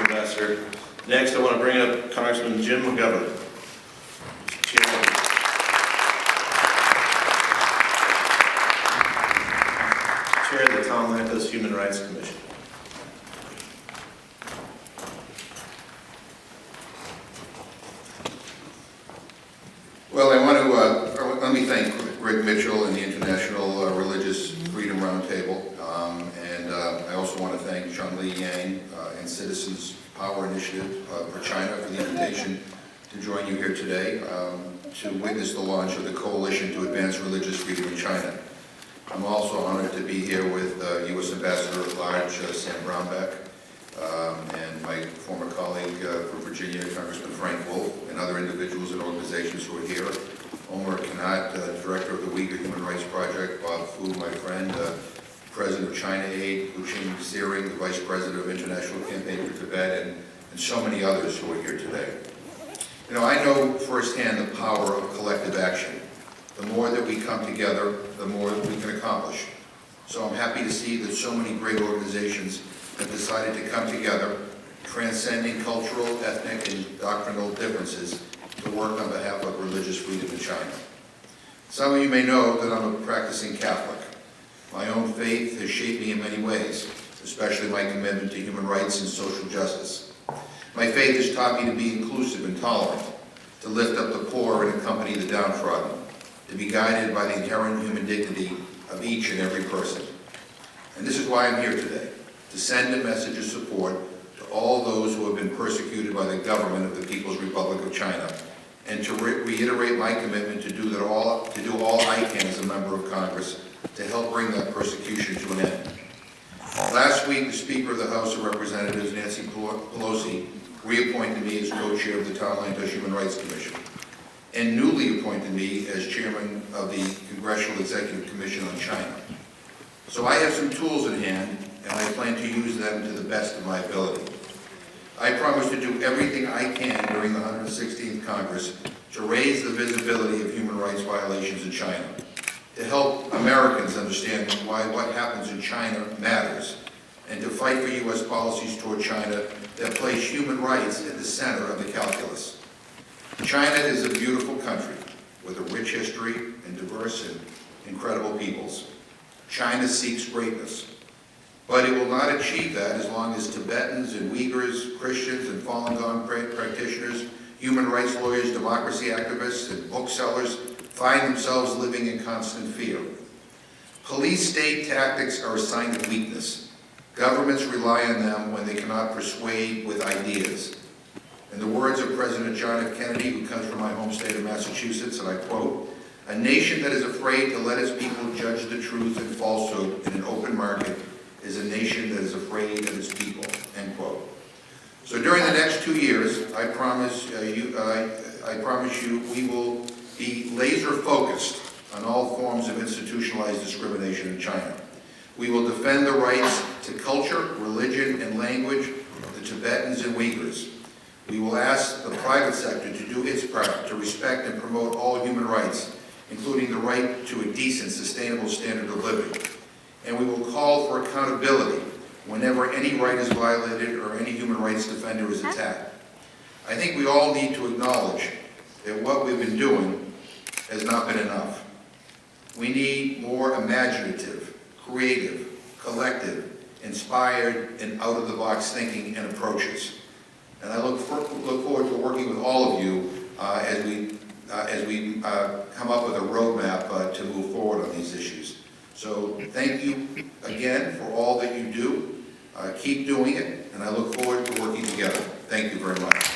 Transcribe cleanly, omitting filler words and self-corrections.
Ambassador. Next, I want to bring up Congressman Jim McGovern. Chair of the Tom Lantos Human Rights Commission. Well, I want to let me thank Greg Mitchell and the International Religious Freedom Roundtable, and I also want to thank Chun-Li Yang and Citizens Power Initiative for China for the invitation to join you here today to witness the launch of the Coalition to Advance Religious Freedom in China. I'm also honored to be here with U.S. Ambassador at Large Sam Brownback and my former colleague from Virginia, Congressman Frank Wolf, and other individuals and organizations who are here. Omar Kanat, Director of the Uyghur Human Rights Project, Bob Fu, my friend, President of China Aid, Luqing Ziering, the Vice President of International Campaign for Tibet, and so many others who are here today. You know, I know firsthand the power of collective action. The more that we come together, the more that we can accomplish. So I'm happy to see that so many great organizations have decided to come together, transcending cultural, ethnic, and doctrinal differences to work on behalf of religious freedom in China. Some of you may know that I'm a practicing Catholic. My own faith has shaped me in many ways, especially my commitment to human rights and social justice. My faith has taught me to be inclusive and tolerant, to lift up the poor and accompany the downtrodden, to be guided by the inherent human dignity of each and every person. And this is why I'm here today, to send a message of support to all those who have been persecuted by the government of the People's Republic of China, and to reiterate my commitment to do all I can as a member of Congress to help bring that persecution to an end. Last week, the Speaker of the House of Representatives, Nancy Pelosi, reappointed me as co-chair of the Tom Lantos Human Rights Commission, and newly appointed me as chairman of the Congressional Executive Commission on China. So I have some tools in hand, and I plan to use them to the best of my ability. I promise to do everything I can during the 116th Congress to raise the visibility of human rights violations in China, to help Americans understand why what happens in China matters, and to fight for U.S. policies toward China that place human rights at the center of the calculus. China is a beautiful country with a rich history and diverse and incredible peoples. China seeks greatness, but it will not achieve that as long as Tibetans and Uyghurs, Christians and Falun Gong practitioners, human rights lawyers, democracy activists, and booksellers find themselves living in constant fear. Police state tactics are a sign of weakness. Governments rely on them when they cannot persuade with ideas. In the words of President John F. Kennedy, who comes from my home state of Massachusetts, and I quote, "A nation that is afraid to let its people judge the truth and falsehood in an open market is a nation that is afraid of its people," end quote. So during the next 2 years, I promise you we will be laser focused on all forms of institutionalized discrimination in China. We will defend the rights to culture, religion, and language of the Tibetans and Uyghurs. We will ask the private sector to do its part to respect and promote all human rights, including the right to a decent, sustainable standard of living. And we will call for accountability whenever any right is violated or any human rights defender is attacked. I think we all need to acknowledge that what we've been doing has not been enough. We need more imaginative, creative, collective, inspired, and out-of-the-box thinking and approaches. And I look forward to working with all of you as we come up with a roadmap to move forward on these issues. So thank you again for all that you do. Keep doing it, and I look forward to working together. Thank you very much.